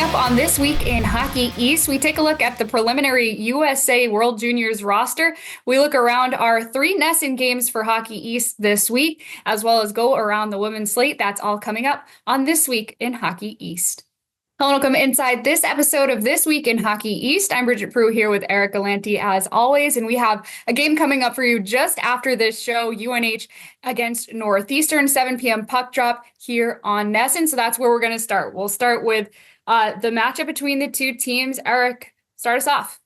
up on This Week in Hockey East, we take a look at the preliminary USA World Juniors roster. We look around our three NESN games for Hockey East this week, as well as go around the women's slate. That's all coming up on This Week in Hockey East. Hello, welcome inside this episode of This Week in Hockey East. I'm Bridgette Proulx here with Eric Gallanty as always, and we have a game coming up for you just after this show, UNH against Northeastern, 7 p.m. puck drop here on NESN. So that's where we're going to start. We'll start with the matchup between the two teams. Eric, start us off.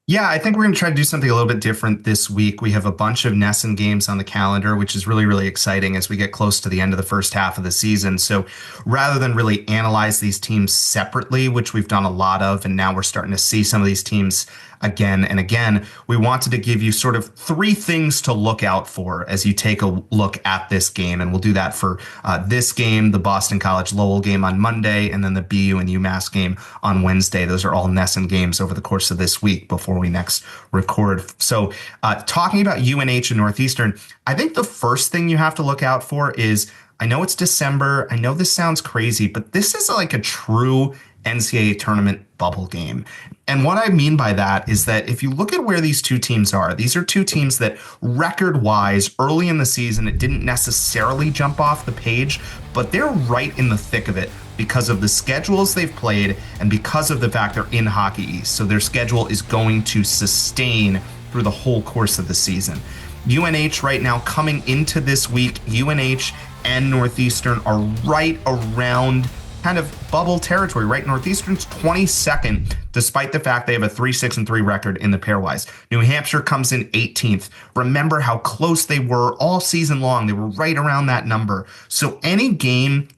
Yeah, I think we're going to try to do something a little bit different this week. We have a bunch of NESN games on the calendar, which is really, really exciting as we get close to the end of the first half of the season. So rather than really analyze these teams separately, which we've done a lot of, and now we're starting to see some of these teams again and again, we wanted to give you sort of three things to look out for as you take a look at this game. And we'll do that for this game, the Boston College Lowell game on Monday, and then the BU and UMass game on Wednesday. Those are all NESN games over the course of this week before we next record. So talking about UNH and Northeastern, I think the first thing you have to look out for is, I know it's December, I know this sounds crazy, but this is like a true NCAA tournament bubble game. And what I mean by that is that if you look at where these two teams are, these are two teams that record-wise, early in the season, it didn't necessarily jump off the page, but they're right in the thick of it because of the schedules they've played and because of the fact they're in Hockey East. So their schedule is going to sustain through the whole course of the season. UNH right now coming into this week, UNH and Northeastern are right around kind of bubble territory, right? Northeastern's 22nd, despite the fact they have a 3-6-3 record in the pairwise. New Hampshire comes in 18th. Remember how close they were all season long. They were right around that number. So any game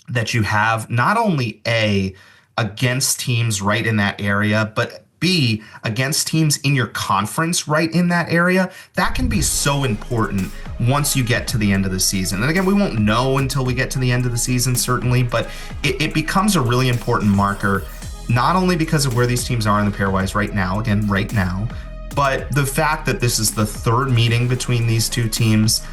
that you have, not only A, against teams right in that area, but B, against teams in your conference right in that area, that can be so important once you get to the end of the season. And again, we won't know until we get to the end of the season, certainly, but it becomes a really important marker, not only because of where these teams are in the pairwise right now, but the fact that this is the third meeting between these two teams.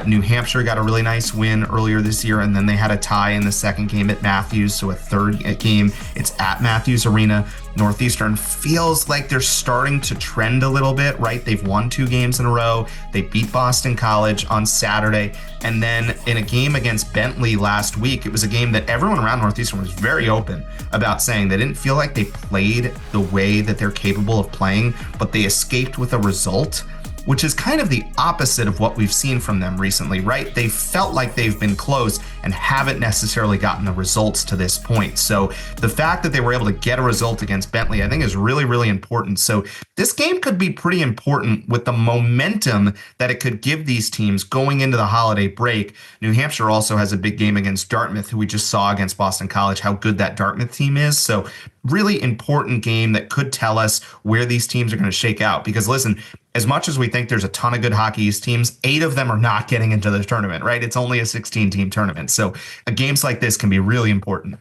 New Hampshire got a really nice win earlier this year, and then they had a tie in the second game at Matthews, so a third game. It's at Matthews Arena. Northeastern feels like they're starting to trend a little bit, right? They've won 2 games in a row. They beat Boston College on Saturday, and then in a game against Bentley last week, it was a game that everyone around Northeastern was very open about saying they didn't feel like they played the way that they're capable of playing, but they escaped with a result, which is kind of the opposite of what we've seen from them recently, right? They felt like they've been close and haven't necessarily gotten the results to this point. So the fact that they were able to get a result against Bentley, I think is really, really important. So this game could be pretty important with the momentum that it could give these teams going into the holiday break. New Hampshire also has a big game against Dartmouth, who we just saw against Boston College, how good that Dartmouth team is. So really important game that could tell us where these teams are going to shake out. Because listen, as much as we think there's a ton of good Hockey East teams, 8 of them are not getting into the tournament, right? It's only a 16-team tournament. So games like this can be really important.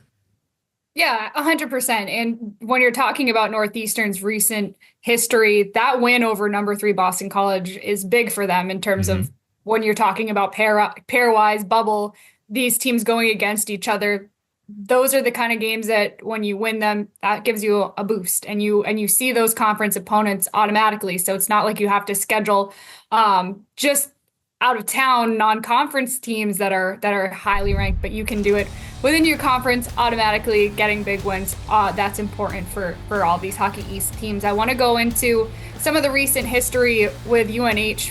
Yeah, 100%. And when you're talking about Northeastern's recent history, that win over number 3 Boston College is big for them in terms of when you're talking about pairwise bubble, these teams going against each other. Those are the kind of games that when you win them, that gives you a boost, and you see those conference opponents automatically. So it's not like you have to schedule just out of town non-conference teams that are highly ranked, but you can do it within your conference automatically, getting big wins. That's important for all these Hockey East teams. I want to go into some of the recent history with UNH.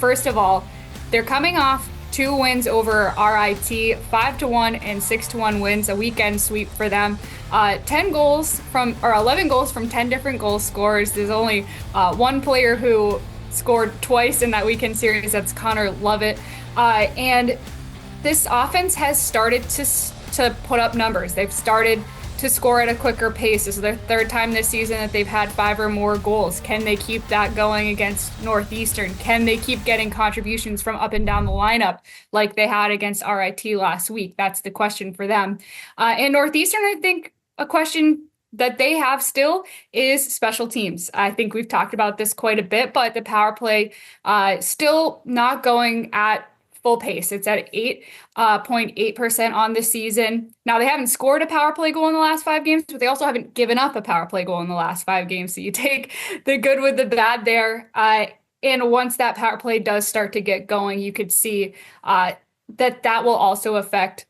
First of all, they're coming off 2 wins over RIT, 5-1 and 6-1 wins, a weekend sweep for them. 11 goals from 10 different goal scorers. There's only one player who scored twice in that weekend series. That's Connor Lovett. And this offense has started to put up numbers. They've started to score at a quicker pace. This is their third time this season that they've had 5 or more goals. Can they keep that going against Northeastern? Can they keep getting contributions from up and down the lineup like they had against RIT last week? That's the question for them. And Northeastern, I think a question that they have still is special teams. I think we've talked about this quite a bit, but the power play still not going at full pace. It's at 8.8% on the season. Now, they haven't scored a power play goal in the last 5 games, but they also haven't given up a power play goal in the last 5 games. So you take the good with the bad there. And once that power play does start to get going, you could see that will also affect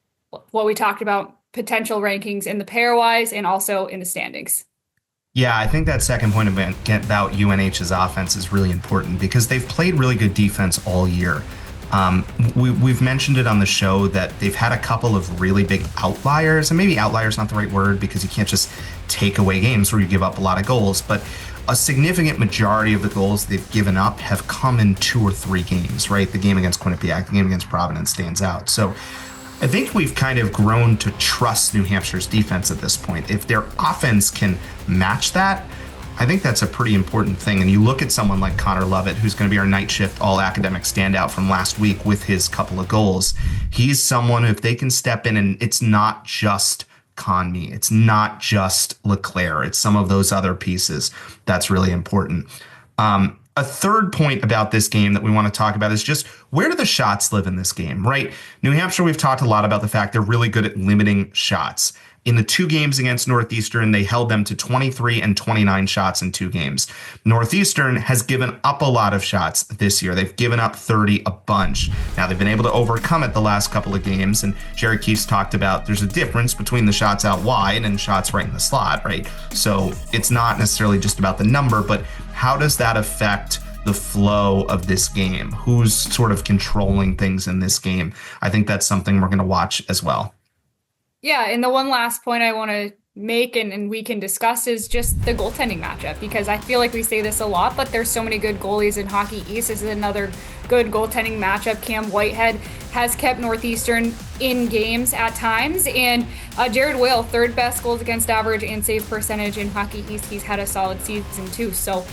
what we talked about, potential rankings in the pairwise and also in the standings. Yeah, I think that second point about UNH's offense is really important because they've played really good defense all year. We've mentioned it on the show that they've had a couple of really big outliers, and maybe outliers not the right word because you can't just take away games where you give up a lot of goals, but a significant majority of the goals they've given up have come in 2 or 3 games, right? The game against Quinnipiac, the game against Providence stands out. So I think we've kind of grown to trust New Hampshire's defense at this point. If their offense can match that, I think that's a pretty important thing. And you look at someone like Connor Lovett, who's going to be our night shift all-academic standout from last week with his couple of goals. He's someone, if they can step in, and it's not just Conmee, it's not just Leclerc, it's some of those other pieces. That's really important. A third point about this game that we want to talk about is just where do the shots live in this game, right? New Hampshire, we've talked a lot about the fact they're really good at limiting shots. In the 2 games against Northeastern, they held them to 23 and 29 shots in 2 games. Northeastern has given up a lot of shots this year. They've given up 30, a bunch. Now, they've been able to overcome it the last couple of games, and Jerry Keefe's talked about there's a difference between the shots out wide and shots right in the slot, right? So it's not necessarily just about the number, but how does that affect the flow of this game? Who's sort of controlling things in this game? I think that's something we're going to watch as well. Yeah, and the one last point I want to make and we can discuss is just the goaltending matchup, because I feel like we say this a lot, but there's so many good goalies in Hockey East. This is another good goaltending matchup. Cam Whitehead has kept Northeastern in games at times, and Jared Whale, 3rd best goals against average and save percentage in Hockey East. He's had a solid season too. So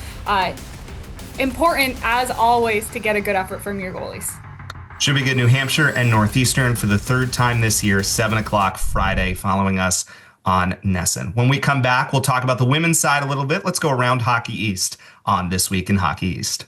important, as always, to get a good effort from your goalies. Should be good. New Hampshire and Northeastern for the 3rd time this year, 7 o'clock Friday, following us on NESN. When we come back, we'll talk about the women's side a little bit. Let's go around Hockey East on This Week in Hockey East.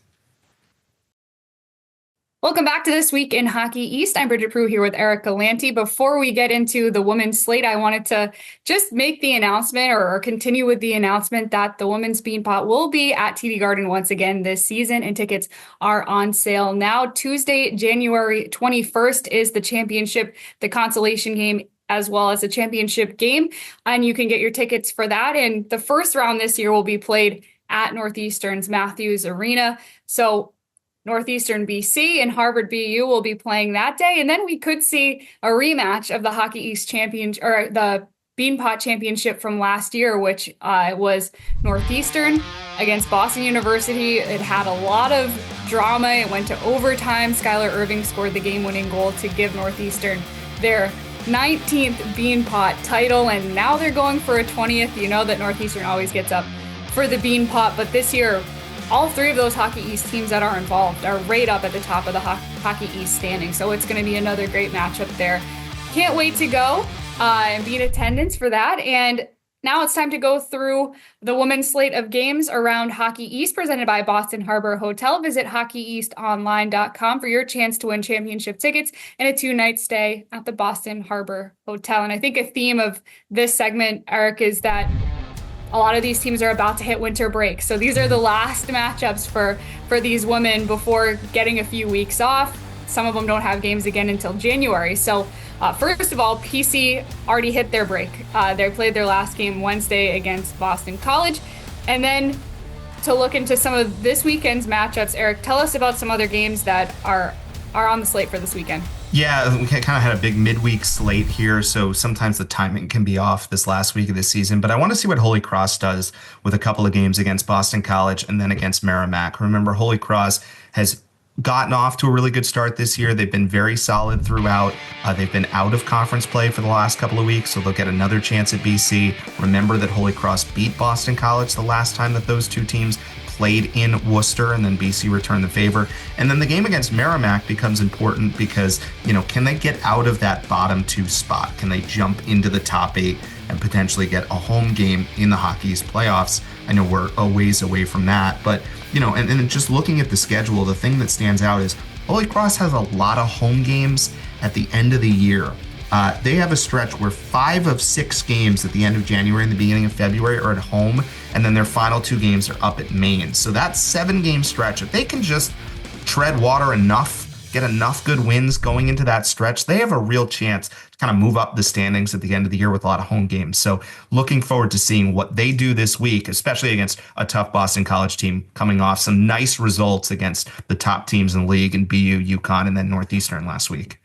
Welcome back to This Week in Hockey East. I'm Bridgette Proulx here with Eric Gallanty. Before we get into the women's slate, I wanted to just make the announcement or continue with the announcement that the Women's Beanpot will be at TD Garden once again this season, and tickets are on sale now. Tuesday, January 21st is the championship, the consolation game, as well as the championship game, and you can get your tickets for that. And the first round this year will be played at Northeastern's Matthews Arena. So Northeastern BC and Harvard BU will be playing that day. And then we could see a rematch of the Hockey East Championship, or the Beanpot Championship from last year, which was Northeastern against Boston University. It had a lot of drama. It went to overtime. Skylar Irving scored the game-winning goal to give Northeastern their 19th Beanpot title, and now they're going for a 20th. You know that Northeastern always gets up for the Beanpot, but this year, all 3 of those Hockey East teams that are involved are right up at the top of the Hockey East standing. So it's going to be another great matchup there. Can't wait to go and be in attendance for that. And now it's time to go through the women's slate of games around Hockey East, presented by Boston Harbor Hotel. Visit hockeyeastonline.com for your chance to win championship tickets and a 2-night stay at the Boston Harbor Hotel. And I think a theme of this segment, Eric, is that a lot of these teams are about to hit winter break. So these are the last matchups for these women before getting a few weeks off. Some of them don't have games again until January. So first of all, PC already hit their break. They played their last game Wednesday against Boston College. And then to look into some of this weekend's matchups, Eric, tell us about some other games that are on the slate for this weekend. Yeah, we kind of had a big midweek slate here, so sometimes the timing can be off this last week of the season. But I want to see what Holy Cross does with a couple of games against Boston College and then against Merrimack. Remember, Holy Cross has gotten off to a really good start this year. They've been very solid throughout. They've been out of conference play for the last couple of weeks, so they'll get another chance at BC. Remember that Holy Cross beat Boston College the last time that those 2 teams played in Worcester, and then BC returned the favor. And then the game against Merrimack becomes important because, can they get out of that bottom 2 spot? Can they jump into the top 8 and potentially get a home game in the Hockey East playoffs? I know we're a ways away from that, but, and just looking at the schedule, the thing that stands out is Holy Cross has a lot of home games at the end of the year. They have a stretch where 5 of 6 games at the end of January and the beginning of February are at home, and then their final 2 games are up at Maine. So that 7-game stretch, if they can just tread water enough, get enough good wins going into that stretch, they have a real chance to kind of move up the standings at the end of the year with a lot of home games. So looking forward to seeing what they do this week, especially against a tough Boston College team coming off some nice results against the top teams in the league in BU, UConn, and then Northeastern last week.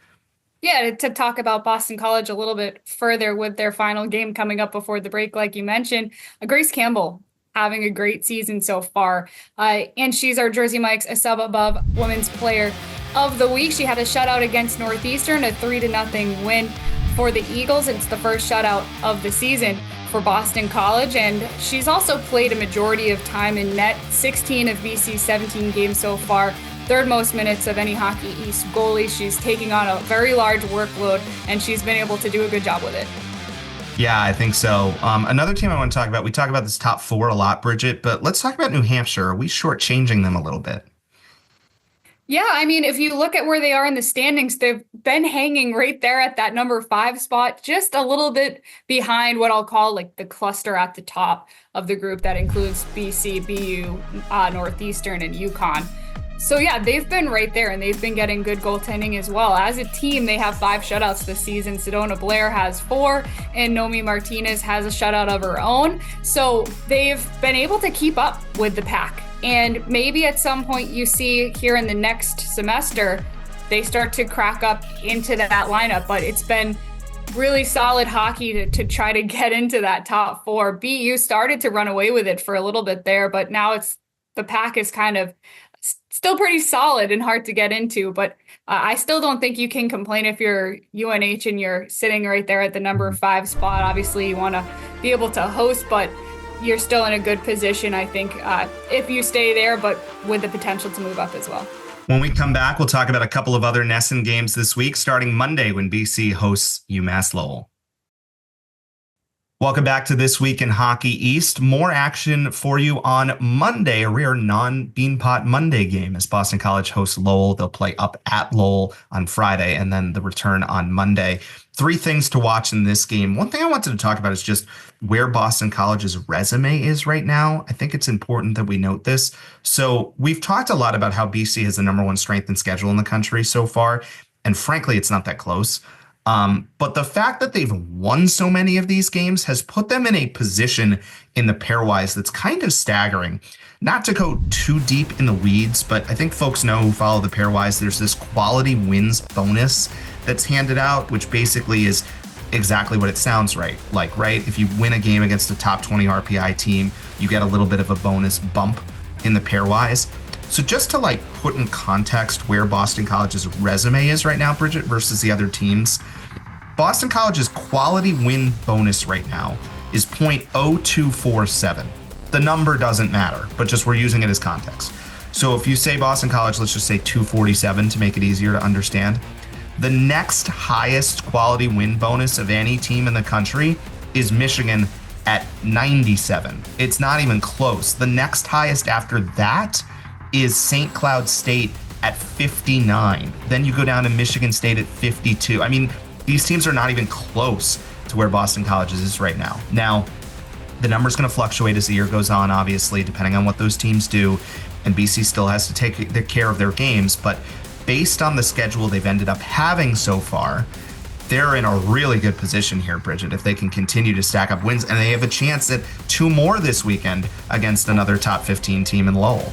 Yeah, to talk about Boston College a little bit further with their final game coming up before the break, like you mentioned, Grace Campbell having a great season so far. And she's our Jersey Mike's a sub above women's player of the week. She had a shutout against Northeastern, a 3-0 win for the Eagles. It's the first shutout of the season for Boston College. And she's also played a majority of time in net, 16 of BC's 17 games so far. Third most minutes of any Hockey East goalie. She's taking on a very large workload, and she's been able to do a good job with it. Yeah, I think so. Another team I want to talk about, we talk about this top 4 a lot, Bridgette, but let's talk about New Hampshire. Are we shortchanging them a little bit? Yeah, I mean, if you look at where they are in the standings, they've been hanging right there at that number 5 spot, just a little bit behind what I'll call like the cluster at the top of the group that includes BC, BU, Northeastern, and UConn. So yeah, they've been right there, and they've been getting good goaltending as well. As a team, they have 5 shutouts this season. Sedona Blair has 4, and Nomi Martinez has a shutout of her own. So they've been able to keep up with the pack. And maybe at some point you see here in the next semester, they start to crack up into that lineup. But it's been really solid hockey to try to get into that top 4. BU started to run away with it for a little bit there, but now the pack is kind of still pretty solid and hard to get into, but I still don't think you can complain if you're UNH and you're sitting right there at the number 5 spot. Obviously, you want to be able to host, but you're still in a good position, I think, if you stay there, but with the potential to move up as well. When we come back, we'll talk about a couple of other NESN games this week, starting Monday when BC hosts UMass Lowell. Welcome back to This Week in Hockey East. More action for you on Monday, a rare non-Beanpot Monday game as Boston College hosts Lowell. They'll play up at Lowell on Friday and then the return on Monday. 3 things to watch in this game. One thing I wanted to talk about is just where Boston College's resume is right now. I think it's important that we note this. So we've talked a lot about how BC has the number 1 strength and schedule in the country so far. And frankly, it's not that close. But the fact that they've won so many of these games has put them in a position in the pairwise that's kind of staggering. Not to go too deep in the weeds, but I think folks know who follow the pairwise, there's this quality wins bonus that's handed out, which basically is exactly what it sounds right. Like, right? If you win a game against a top 20 RPI team, you get a little bit of a bonus bump in the pairwise. So just to like put in context where Boston College's resume is right now, Bridgette, versus the other teams, Boston College's quality win bonus right now is .0247. The number doesn't matter, but just we're using it as context. So if you say Boston College, let's just say 247 to make it easier to understand. The next highest quality win bonus of any team in the country is Michigan at 97. It's not even close. The next highest after that is St. Cloud State at 59. Then you go down to Michigan State at 52. I mean, these teams are not even close to where Boston College is right now. Now, the number's going to fluctuate as the year goes on, obviously, depending on what those teams do. And BC still has to take care of their games. But based on the schedule they've ended up having so far, they're in a really good position here, Bridgette, if they can continue to stack up wins. And they have a chance at 2 more this weekend against another top 15 team in Lowell.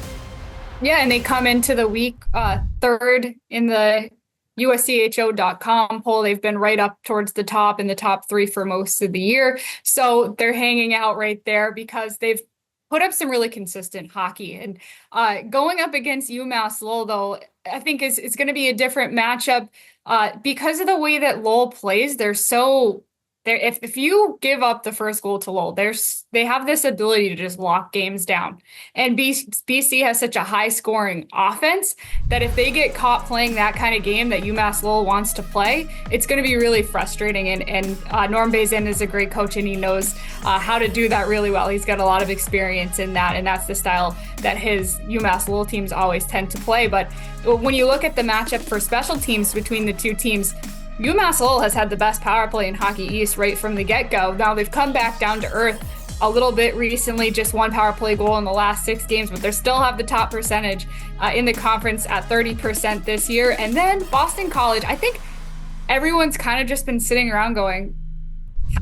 Yeah, and they come into the week 3rd in the USCHO.com poll. They've been right up towards the top in the top 3 for most of the year. So they're hanging out right there because they've put up some really consistent hockey. And going up against UMass Lowell, though, I think is going to be a different matchup because of the way that Lowell plays. They're so if you give up the first goal to Lowell, they have this ability to just lock games down. And BC has such a high scoring offense that if they get caught playing that kind of game that UMass Lowell wants to play, it's going to be really frustrating. And Norm Bazin is a great coach, and he knows how to do that really well. He's got a lot of experience in that, and that's the style that his UMass Lowell teams always tend to play. But when you look at the matchup for special teams between the two teams, UMass Lowell has had the best power play in Hockey East right from the get-go. Now they've come back down to earth a little bit recently, just one power play goal in the last 6 games, but they still have the top percentage in the conference at 30% this year. And then Boston College, I think everyone's kind of just been sitting around going,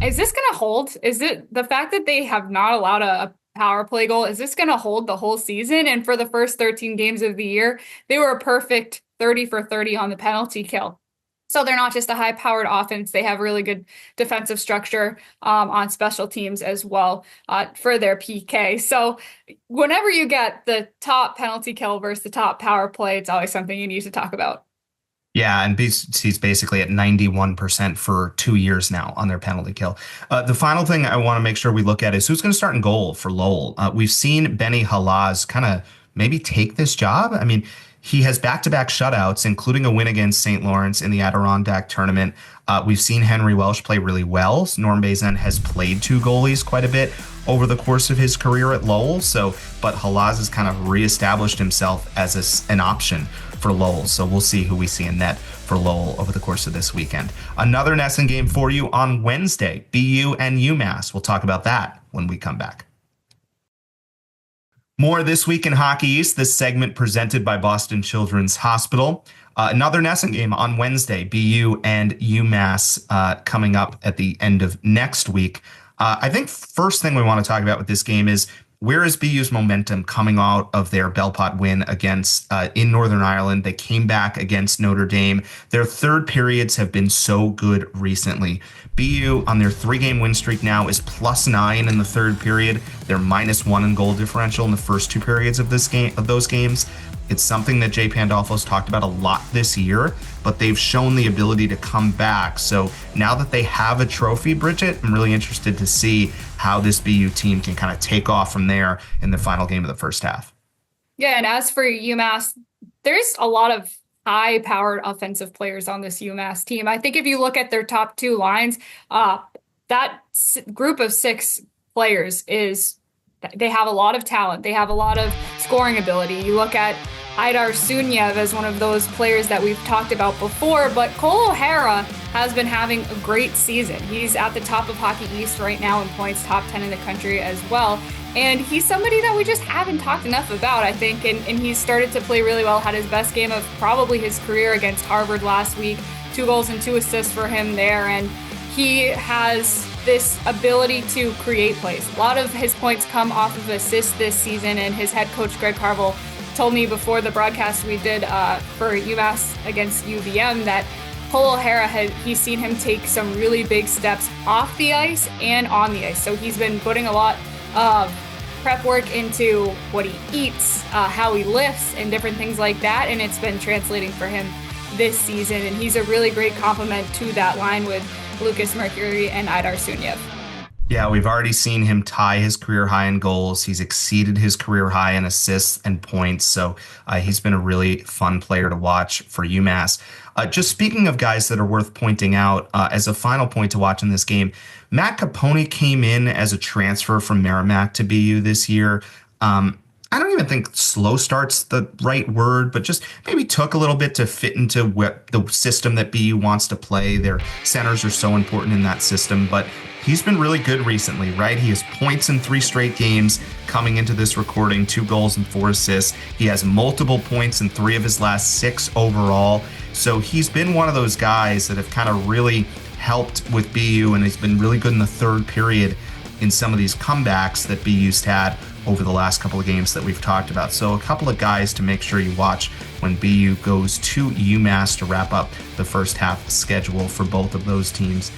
is this going to hold? Is it the fact that they have not allowed a power play goal, is this going to hold the whole season? And for the first 13 games of the year, they were a perfect 30 for 30 on the penalty kill. So they're not just a high-powered offense. They have really good defensive structure on special teams as well for their PK. So whenever you get the top penalty kill versus the top power play, it's always something you need to talk about. Yeah, and BC's basically at 91% for 2 years now on their penalty kill. The final thing I want to make sure we look at is who's going to start in goal for Lowell. We've seen Benny Halaz kind of maybe take this job. I mean, he has back-to-back shutouts, including a win against St. Lawrence in the Adirondack tournament. We've seen Henry Welsh play really well. Norm Bazin has played 2 goalies quite a bit over the course of his career at Lowell. But Halaz has kind of reestablished himself as an option for Lowell. So we'll see who we see in net for Lowell over the course of this weekend. Another NESN game for you on Wednesday, BU and UMass. We'll talk about that when we come back. More this week in Hockey East, this segment presented by Boston Children's Hospital. Another NESN game on Wednesday, BU and UMass coming up at the end of next week. I think first thing we want to talk about with this game is where is BU's momentum coming out of their Belpot win against in Northern Ireland? They came back against Notre Dame. Their third periods have been so good recently. BU on their 3-game win streak now is +9 in the third period. They're -1 in goal differential in the first 2 periods of those games. It's something that Jay Pandolfo's talked about a lot this year, but they've shown the ability to come back. So now that they have a trophy, Bridgette, I'm really interested to see how this BU team can kind of take off from there in the final game of the first half. Yeah, and as for UMass, there's a lot of high-powered offensive players on this UMass team. I think if you look at their top 2 lines, that group of 6 players they have a lot of talent. They have a lot of scoring ability. You look at Idar Sunyev as one of those players that we've talked about before, but Cole O'Hara has been having a great season. He's at the top of Hockey East right now in points, top 10 in the country as well. And he's somebody that we just haven't talked enough about, I think. And he's started to play really well, had his best game of probably his career against Harvard last week. 2 goals and 2 assists for him there. And he has this ability to create plays. A lot of his points come off of assists this season, and his head coach, Greg Carvel, told me before the broadcast we did for UMass against UVM that Cole O'Hara he's seen him take some really big steps off the ice and on the ice. So he's been putting a lot of prep work into what he eats, how he lifts, and different things like that, and it's been translating for him this season. And he's a really great complement to that line with Lucas Mercury and Idar Sunyev. Yeah, we've already seen him tie his career high in goals. He's exceeded his career high in assists and points. So he's been a really fun player to watch for UMass. Just speaking of guys that are worth pointing out, as a final point to watch in this game, Matt Capone came in as a transfer from Merrimack to BU this year. I don't even think slow start's the right word, but just maybe took a little bit to fit into what the system that BU wants to play. Their centers are so important in that system, but he's been really good recently, right? He has points in 3 straight games coming into this recording, 2 goals and 4 assists. He has multiple points in 3 of his last 6 overall. So he's been one of those guys that have kind of really helped with BU, and he's been really good in the third period in some of these comebacks that BU's had over the last couple of games that we've talked about. So a couple of guys to make sure you watch when BU goes to UMass to wrap up the first half schedule for both of those teams.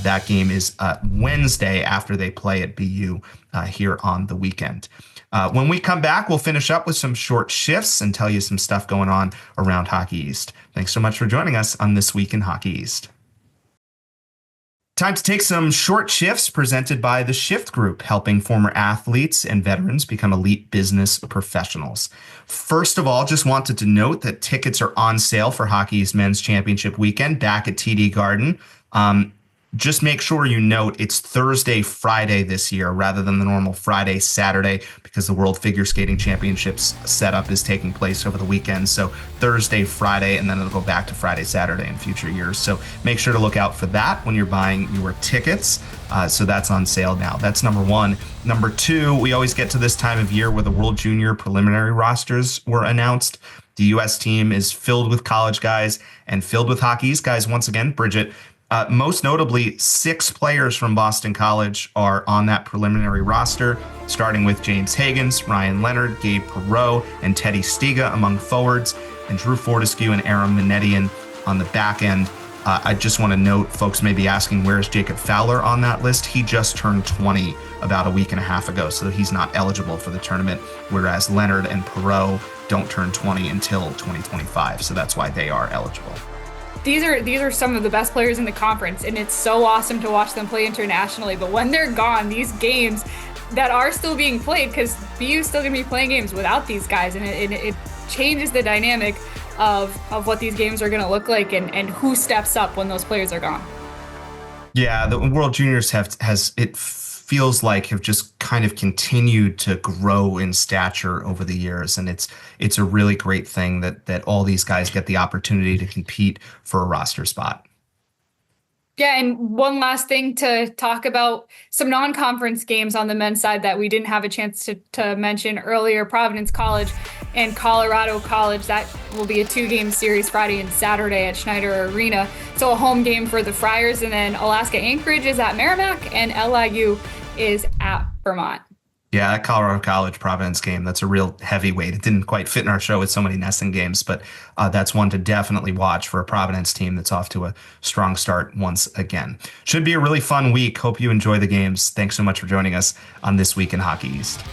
That game is Wednesday after they play at BU here on the weekend. When we come back, we'll finish up with some short shifts and tell you some stuff going on around Hockey East. Thanks so much for joining us on This Week in Hockey East. Time to take some short shifts presented by the Shift Group, helping former athletes and veterans become elite business professionals. First of all, just wanted to note that tickets are on sale for Hockey's Men's Championship weekend back at TD Garden. Just make sure you note it's Thursday, Friday this year rather than the normal Friday, Saturday, because the World Figure Skating Championships setup is taking place over the weekend. So Thursday, Friday, and then it'll go back to Friday, Saturday in future years. So make sure to look out for that when you're buying your tickets. So that's on sale now. That's number one. Number two, we always get to this time of year where the World Junior preliminary rosters were announced. The U.S. team is filled with college guys and filled with hockey's guys. Once again, Bridgette. Most notably, 6 players from Boston College are on that preliminary roster, starting with James Hagens, Ryan Leonard, Gabe Proulx, and Teddy Stiga among forwards, and Drew Fortescue and Aram Manetian on the back end. I just want to note, folks may be asking, where is Jacob Fowler on that list? He just turned 20 about a week and a half ago, so he's not eligible for the tournament, whereas Leonard and Proulx don't turn 20 until 2025, so that's why they are eligible. These are some of the best players in the conference, and it's so awesome to watch them play internationally. But when they're gone, these games that are still being played, because BU's still going to be playing games without these guys, and it changes the dynamic of what these games are going to look like and who steps up when those players are gone. Yeah, the World Juniors have just kind of continued to grow in stature over the years, and it's a really great thing that all these guys get the opportunity to compete for a roster spot. Yeah, and one last thing to talk about, some non-conference games on the men's side that we didn't have a chance to mention earlier. Providence College and Colorado College, that will be a 2-game series Friday and Saturday at Schneider Arena. So a home game for the Friars, and then Alaska Anchorage is at Merrimack, and LIU is at Vermont. Yeah, that Colorado College Providence game, that's a real heavyweight. It didn't quite fit in our show with so many NESN games, but that's one to definitely watch for a Providence team that's off to a strong start once again. Should be a really fun week. Hope you enjoy the games. Thanks so much for joining us on This Week in Hockey East.